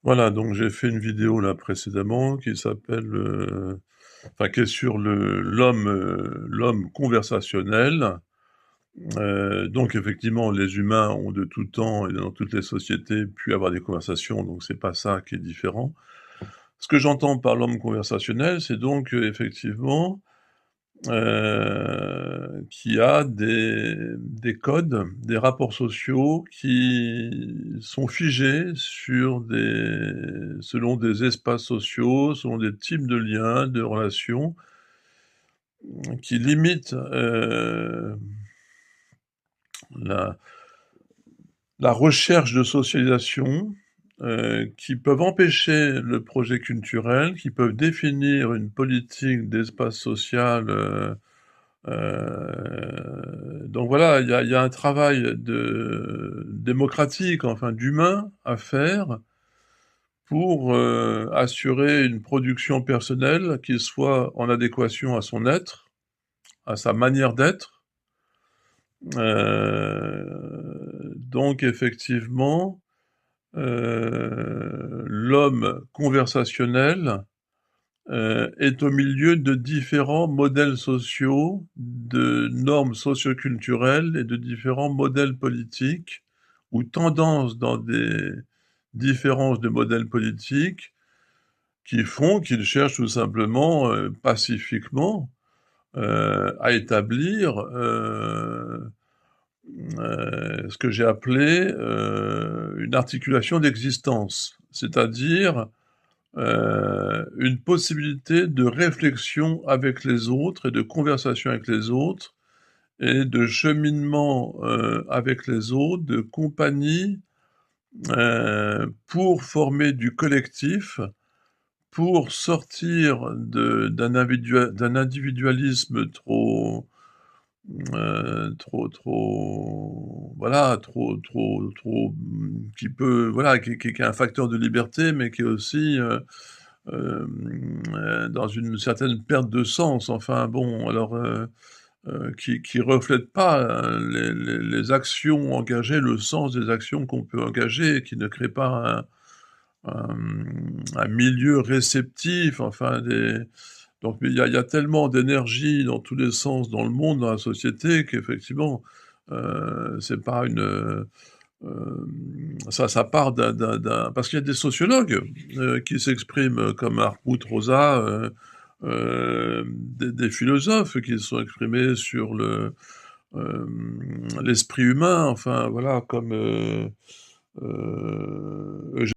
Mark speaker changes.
Speaker 1: Voilà, donc j'ai fait une vidéo là précédemment qui s'appelle, enfin qui est sur l'homme conversationnel. Donc effectivement, les humains ont de tout temps et dans toutes les sociétés pu avoir des conversations, donc c'est pas ça qui est différent. Ce que j'entends par l'homme conversationnel, c'est donc, effectivement, qui a des codes, des rapports sociaux qui sont figés selon des espaces sociaux, selon des types de liens, de relations, qui limitent, la la recherche de socialisation, qui peuvent empêcher le projet culturel, qui peuvent définir une politique d'espace social, donc voilà, il y a un travail démocratique, enfin d'humain à faire pour, assurer une production personnelle qui soit en adéquation à son être, à sa manière d'être. Donc effectivement, l'homme conversationnel, est au milieu de différents modèles sociaux, de normes socioculturelles et de différents modèles politiques ou tendances dans des différences de modèles politiques qui font qu'il cherche tout simplement, pacifiquement, à établir, ce que j'ai appelé, une articulation d'existence. C'est-à-dire, une possibilité de réflexion avec les autres et de conversation avec les autres et de cheminement, avec les autres, de compagnie, pour former du collectif, pour sortir d'un individualisme trop voilà, qui peut voilà, qui est un facteur de liberté, mais qui est aussi, dans une certaine perte de sens. Enfin bon, alors, qui reflète pas, les actions engagées, le sens des actions qu'on peut engager et qui ne crée pas un milieu réceptif, enfin donc mais il y a tellement d'énergie dans tous les sens dans le monde, dans la société qu'effectivement, c'est pas ça part parce qu'il y a des sociologues, qui s'expriment comme Hartmut Rosa, des philosophes qui se sont exprimés sur l'esprit humain, enfin voilà, comme, Eugène